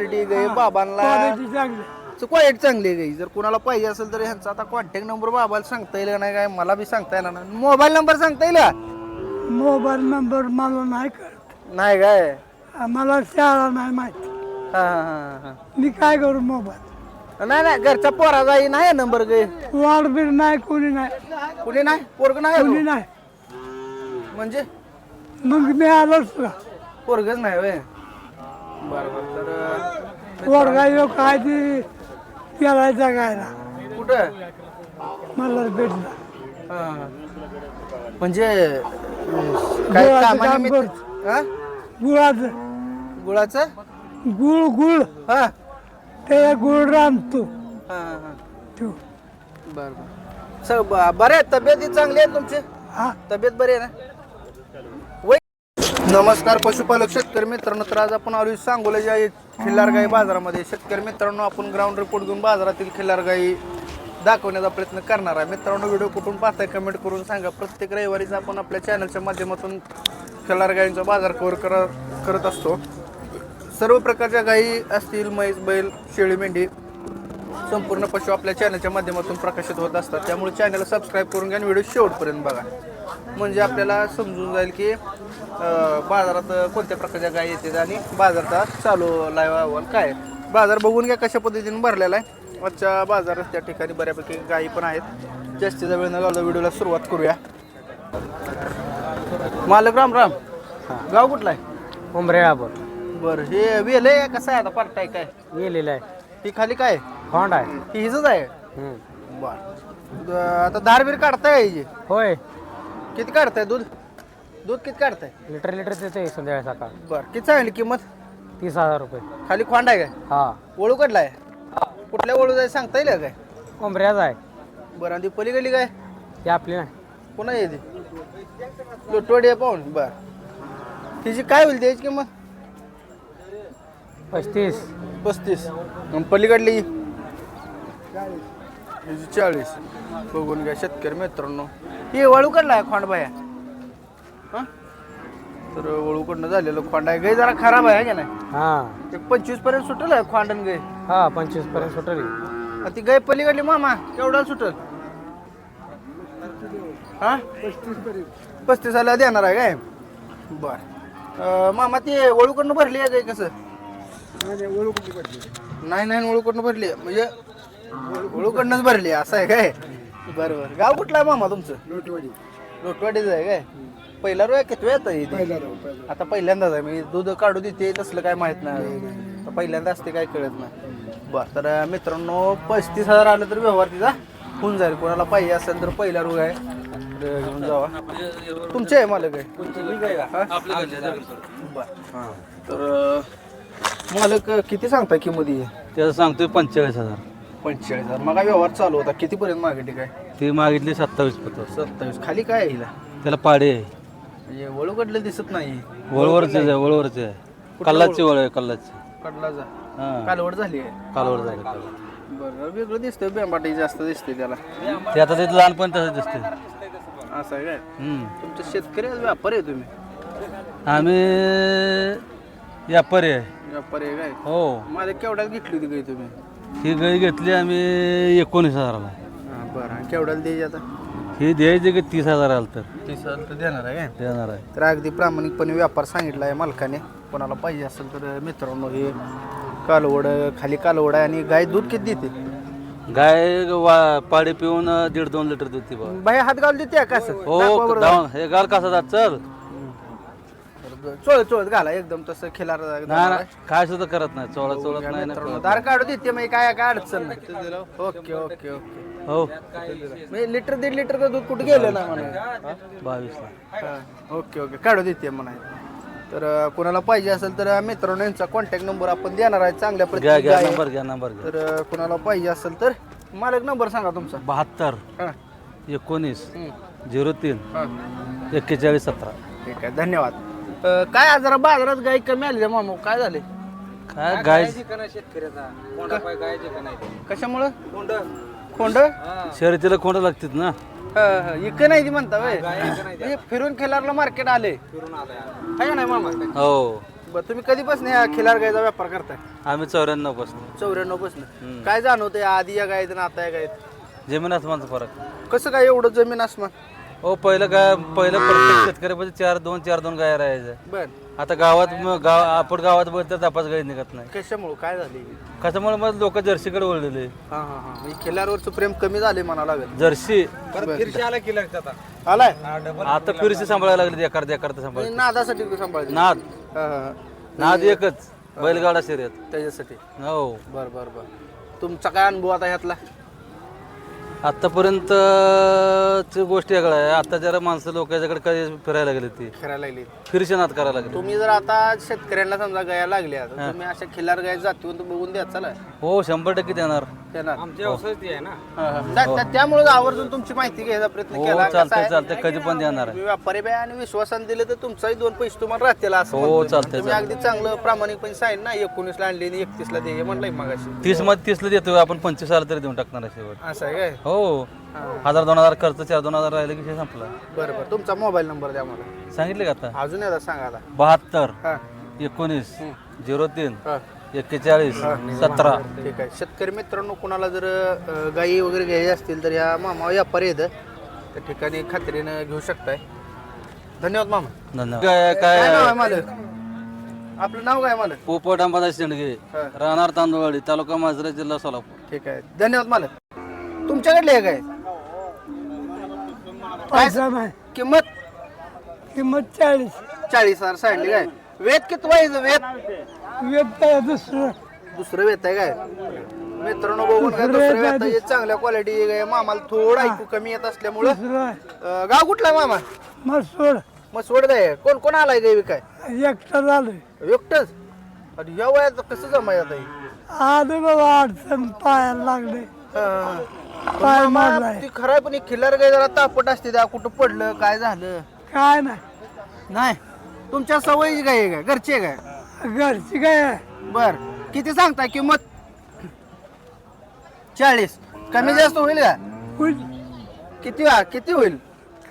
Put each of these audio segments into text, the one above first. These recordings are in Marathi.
क्वालिटी गाई बाबांना क्वालिटी चांगली आहे गाई. जर कुणाला पाहिजे असेल तर ह्यांचा आता कॉन्टॅक्ट नंबर बाबाला सांगता येईल नाही काय मला बी सांगता येणार नाही. मोबाईल नंबर सांगता येईल का? मोबाईल नंबर मला नाही कळत, नाही काय मला शाळा नाही माहिती, हा हा हा मी काय करू मोबाईल. नाही नाही घरचा पोरा जाई नाही नंबर गे वाढ बीर नाही, कोणी नाही, कुणी नाही पोरग नाही कोणी अजून? नाही. म्हणजे मग मी आलोच का पोरगच नाही होय. बरोबर तर वडगा येऊ काय ती केलाय जगायला कुठं मला भेटला. हा, हा. म्हणजे काय गुळाचं काम कामानिमित्त करतो. हा? गुळाचं गुळाचं गुळ गुळ हा ते गुळ रांधतो हा हा तो. बरं बरे आहे तब्येत चांगली आहे तुमची हा तब्येत बरी आहे ना वै नमस्कार पशुपालक शेतकरी मित्रांनो. तर आज आपण आलो सांगोल्याच्या खिल्लार गाई बाजारामध्ये. शेतकरी मित्रांनो आपण ग्राउंड रिपोर्ट घेऊन बाजारातील खिल्लार गाई दाखवण्याचा प्रयत्न करणार आहे. मित्रांनो व्हिडिओ कुठून पाहताय कमेंट करून सांगा. प्रत्येक रविवारीच आपण आपल्या चॅनलच्या माध्यमातून खिल्लार गायींचा बाजार कव्हर करत असतो. सर्व प्रकारच्या गायी असतील म्हैस बैल शेळी मेंढी संपूर्ण पशु आपल्या चॅनलच्या माध्यमातून प्रकाशित होत असतात. त्यामुळे चॅनलला सबस्क्राईब करून घ्या आणि व्हिडिओ शेवटपर्यंत बघा. म्हणजे आपल्याला समजून जाईल की बाजारात कोणत्या प्रकारच्या गायी येतात आणि बाजाराचा चालू लाईव्ह अहवाल काय आहे. बाजार बघून घ्या कशा पद्धतीने भरलेला आहे. आजच्या बाजारात त्या ठिकाणी बऱ्यापैकी गायी पण आहेत. जास्तीचा वेळ न घालवता व्हिडिओला सुरुवात करूया. मालक राम राम. गाव कुठला आहे? उमरेळा बरं हे वेल आहे कसं आहे आता पार्टाय काय गेलेला आहे, ती खाली काय होंड आहे. ती हिजच आहे. बर आता धारबीर काढताय हिची होय, किती काढताय दूध दूध किती काढताय? लिटर लिटर देते संध्याकाळी सकाळ. बर किती सांगली किंमत? 30,000 रुपये. खाली खोंड आहे काय? हा वळू कडलाय कुठल्या वळू जाय सांगता येईल का काय? उमऱ्याच आहे. बरं आणि ती पलीकडली काय ही आपली नाही. पुन्हा येते लोटवडी पाहून. बर तिची काय होईल त्याची किंमत? 35. 35. आणि पलीकडली 40. बघून घ्या शेतकरी मित्रांनो. हे वळूकडला आहे खोंड बाया हां. तर वळूकडनं झालेलं खोंड आहे. गाय जरा खराब आहे का नाही? हा एक 25 पर्यंत सुटेल आहे खोंडन गाय. हा 25 पर्यंत सुटली. आणि ती गाय पलीकडली मामा केवढा सुटेल? हा 35 ला देणार आहे काय? बर मामा ती वळूकडनं भरली आहे गाय कसं? नाही नाही वळूकडनं भरली आहे. म्हणजे वळूकडनंच भरली आहे असं आहे काय? बरं बरं गाव कुठलं आहे मामा तुमचं? लोटवाडीचं आहे काय? पहिला रो किती वेळ येतं? आता पहिल्यांदाच आहे मी दूध काढू देते तसलं काय माहित नाही. पहिल्यांदा असते काय कळत नाही. बरं तर मित्रांनो 35,000 आलं तर व्यवहार तिचा होऊन जाईल. कोणाला पाहिजे असेल तर पहिला रोग आहे घेऊन जावा. तुमचे आहे मालक आहे? बरं तर मालक किती सांगताय किंमत? त्याचं सांगतोय 45,000. 45,000. मग व्यवहार चालू होता कितीपर्यंत मागितली काय? ती मागितली 27 पत्र. 27. खाली काय आहे हिला? त्याला पाडे आहे. म्हणजे वळूकडलं दिसत नाही. वळवरचे आहे, वळवरचे आहे. कल्लाची वळ आहे, कल्लाची. कडला जा हां कालवड झाली आहे. कालवड झाली. बरं वेगळं दिसतंय बेंबाटी जास्त दिसते त्याला. ते आता ते लहानपण तसं दिसते. असं आहे काय? तुमचं शेतकरी आहे, व्यापारी आहे तुम्ही? आम्ही व्यापारी आहे. व्यापारी आहे काय? हो. माझ्या केवढ्याला घेतली होती गाय तुम्ही? ही गाई घेतली आम्ही 19,000ला. हां बरं आणि केवढ्याला द्यायची आता? ही द्यायची की 30,000 आलं तर 30,000 तर देणार आहे काय? देणार आहे. तर अगदी प्रामाणिकपणे व्यापार सांगितला आहे मालकाने. कोणाला पाहिजे असेल तर मित्रांनो हे कालवड खाली कालवड आहे. आणि गाय दूध किती देते? गाय पाडी पिऊन 1.5-2 लिटर दूध ती बघ. बाई हात घालून देते का असं? हो दाखवा बरं. धावून हे गाल कसा जात चल. चोळत चोळत घाला एकदम तसं खिलार नाही काय सुद्धा करत नाही. चोळत नाही ना. दार काढू देते मग काय काय अडचण नाही. Okay okay okay. हो म्हणजे लिटर 1.5 लिटर दूध कुठे गेलं ना म्हणा 22ला. ओके ओके काढू देते म्हणा. तर कोणाला पाहिजे असेल तर मित्रांनो यांचा कॉन्टॅक्ट नंबर आपण देणार आहे चांगल्या घ्या घ्या प्रतीचा. नंबर घ्या नंबर घ्या. तर कोणाला पाहिजे असेल तर मालक नंबर सांगा तुमचा. 72 हां 19 हं. 03 हां 41 17. ठीक आहे धन्यवाद. काय आज जरा बाजारात गाय कमी आली मामा काय झाले? काय गाय कशामुळं? खोंड शर्यतीला कोंड लागतात ना. इकडे नाही ती म्हणता वय म्हणजे फिरून खेळायला मार्केट आले आहे का नाही मामा? हो बरं तुम्ही कधीपासून या खिलार गायचा व्यापार करताय? आम्ही 94 पासून 94 पासून. काय जाणवतंय आधी या गायत आणि आता या गायत? जमीन आसमानचा फरक. कसं काय एवढं जमीन आसमान? हो पहिलं प्रत्येक शेतकऱ्यापाशी 4-2 गाय राहायचं. बर आता आपण गावात बघितलं तर आपण गाय निघत नाही. कशामुळे काय झाले? कशामुळे मग लोक जर्सीकडे वळलेले. हा हा हा खिलारवरचं प्रेम कमी झाले म्हणा लागेल. जर्सी आलाय आता फिरशी सांभाळायला लागली एखाद्या सांभाळ. नादासाठी सांभाळते. नाद हा, हा, हा. नाद एकच बैलगाडा शर्यत. त्याच्यासाठी. हो बर बर बर तुमचा काय अनुभव आता ह्यातला? आतापर्यंत गोष्ट वेगळं आहे. आता जरा माणसं लोकांच्याकडे कधी फिरायला लागली ती करायला लागली. फिरशी नाद करायला लागली. तुम्ही जर आता शेतकऱ्यांना समजा गाया लागल्या तर तुम्ही अशा खिलार गाय जातीवून बघून द्या चला हो 100% देणार. त्यामुळे आवर्जून तुमची माहिती घ्यायचा प्रयत्न हो केला. कसं चालतंय आहे, चालतंय कधी पण देणार आहे. तुम्ही व्यापारी बाय आणि विश्वासाने दिले तर तुमचाही 2 पैसे तुम्हाला राहतील असं हो, म्हणतोय. चालतंय, तुम्ही अगदी चांगलं प्रामाणिकपणे सांगितलं ना 19 ला आणली आणि 31 ला दे म्हणलंय मगाशी. 30 मध्ये 30 ला देतो आपण 25 आला तरी देऊन टाकणार आहे शेवट. असं आहे काय? हो 1000-2000 खर्च 4-2000 राहिले की संपला. बरं बरं तुमचा मोबाईल नंबर द्या मला. सांगितले का आता? अजून एकदा सांगा आता. 72 हा 19 03 हा 41 17. ठीक आहे. शेतकरी मित्रांनो कुणाला जर गाई वगैरे घ्यायची असतील तर या मामा व्यापारी येतं त्या ठिकाणी खात्रीनं घेऊ शकताय. धन्यवाद मामा. धन्यवाद. काय नाव आहे काय मालक? आपलं नाव काय मालक? पोपट अंबादास शेंडगे हा. राहणार तांदूळवाडी तालुका मांजरा जिल्हा सोलापूर. ठीक आहे धन्यवाद मालक. तुमच्याकडले आहे काय? पैसा नाही. किंमत किंमत 40. 40,000 सांगली काय? वेत किती व्हायचं? वेत व्यक्त दुसरं दुसरं वेत आहे काय? मित्रांनो बघून काय दुसरं वेत आहे. चांगल्या क्वालिटी आहे. मामाला थोडं ऐकू कमी येत असल्यामुळं दुसरं गाव कुठला आहे मामा? मग सोड मग सोड काय कोण कोण आलाय गाय विकाय? एकटं झालं. एकटंच? आणि या वयात कसं जमाय आता हे? आले बाबा अडचण पायाला लागले. हा. पाय मामा, मारलाय. ती खरं आहे पण ही खिल्लार गाय जरा तापट असते त्या कुठं पडलं काय झालं काय नाही. नाही. तुमच्या सवयीची गाय आहे काय? घरची आहे काय? घरची काय बर किती सांगताय किंमत? 40. कमी जास्त होईल का? किती होईल?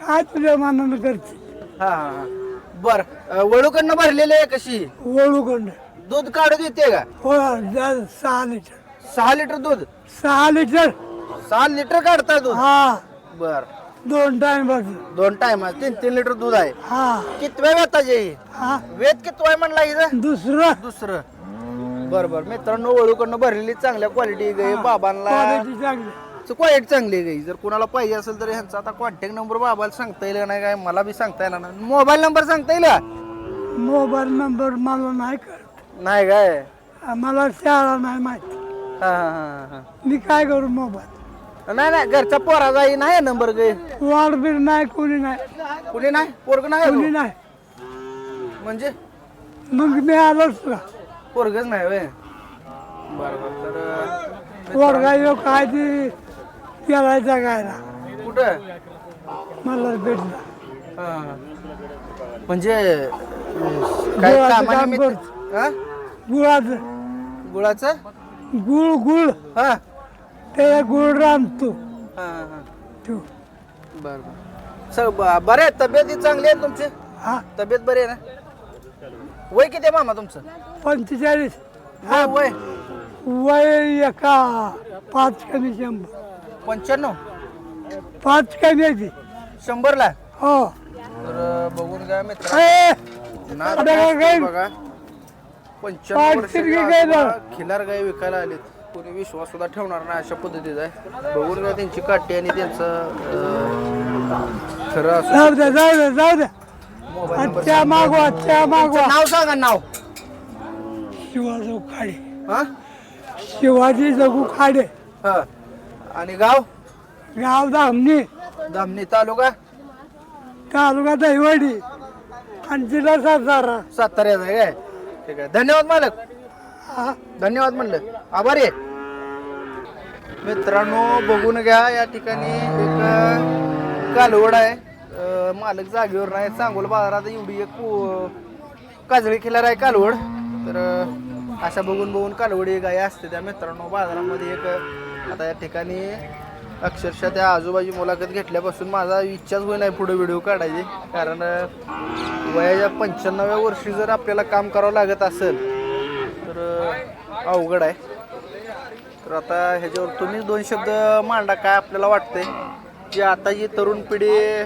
काय तुझ्या मानानं घरची हा बर वळूकडनं भरलेली आहे कशी? ओळूकडं दूध काढू देते का? हो 6 लिटर. 6 लिटर दूध? 6 लिटर 6 लिटर काढताय दूध? हा बर 2 टाइम बस. 2 टाइम 3 लिटर दूध आहे. हा कितव्या वेताचे ही? हा वेत कितवा आहे म्हणला हिचं? दुसरं दुसरं. बर बर मित्रांनो वळूकडनं भरलेली चांगल्या क्वालिटी गाई बाबांना क्वालिटी चांगली. क्वालिटी चांगली आहे गाई. जर कुणाला पाहिजे असेल तर ह्यांचा आता कॉन्टॅक्ट नंबर बाबाला सांगता येईल का नाही काय मला बी सांगता येणार नाही. मोबाईल नंबर सांगता येईल का? मोबाईल नंबर मला नाही कळत. नाही काय? मला शाळा नाही माहिती. हा हा हा मी काय करू मोबाईल? नाही नाही घरच्या पोराचा नाही नंबर गे वाढबीर नाही कोणी नाही. कुणी नाही पोरग नाही कोणी अजून? नाही. म्हणजे मग मी आलोच का पोरगच नाही वे बरोबर. तर वर्गा येऊ काय ती त्याला जगायला कुठं मला भेटला. हा. म्हणजे काय गुळाचं काम कामानिमित्त? करतो. हा? गुळाचं गुळाचं? गुळ हा त्याला गुळ रांधतो हा हा तो. बर बर सर बरं आहे तब्येत चांगली आहे तुमची? हा तब्येत बरी आहे ना? वय किती आहे मामा तुमचं? 45. हा वय वय एका 5 कमी 100. 95? 5 कमी आहे ती. 100 ला? हो तर बघून घ्या मित्र ए, नाद आता काय मस्त गाय? बघा 95 पाठीत घे गाय वर्षाच्या ना. खिलार गाय विकायला आलेत. कोणी विश्वास सुद्धा ठेवणार नाही अशा पद्धतीचा आहे. बघून घ्या त्यांची काठी आणि त्यांचं खरं असं जाऊ द्या जाऊ द्या जाऊ द्या. मोबाईल नंबर त्या मागवा त्या मागवा. नाव सांगा नाव. शिवाजी खाडे. हा शिवाजी जगू खाडे. हा आणि गाव? गाव धामणी धामणी तालुका तालुका दहिवडी आणि जिल्हा सातारा. साताऱ्याचा आहे काय? ठीक आहे धन्यवाद मालक. हा. धन्यवाद म्हणलं आभारी आहे. मित्रांनो बघून घ्या या ठिकाणी एक कालवड आहे. मालक जागेवर नाही. सांगोला बाजारात एवढी एक काजळी खिलार आहे कालवड. तर अशा बघून कालवडी गाय असते त्या मित्रांनो बाजारामध्ये एक आता या ठिकाणी अक्षरशः त्या आजोबाची मुलाखत घेतल्यापासून माझा इच्छाच होई नाही पुढे व्हिडिओ काढायची. कारण वयाच्या 95व्या वर्षी जर आपल्याला काम करावं लागत असेल तर अवघड आहे. तर आता ह्याच्यावर तुम्ही 2 शब्द मांडा, काय आपल्याला वाटतंय की आता जी तरुण पिढी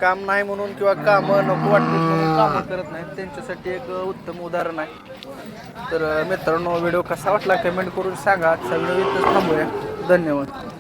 काम नाही म्हणून किंवा कामं नको वाटते म्हणून कामं करत नाहीत, त्यांच्यासाठी एक उत्तम उदाहरण आहे. तर मित्रांनो, व्हिडिओ कसा वाटला कमेंट करून सांगा. आजचा व्हिडिओ इथंच थांबूया. धन्यवाद.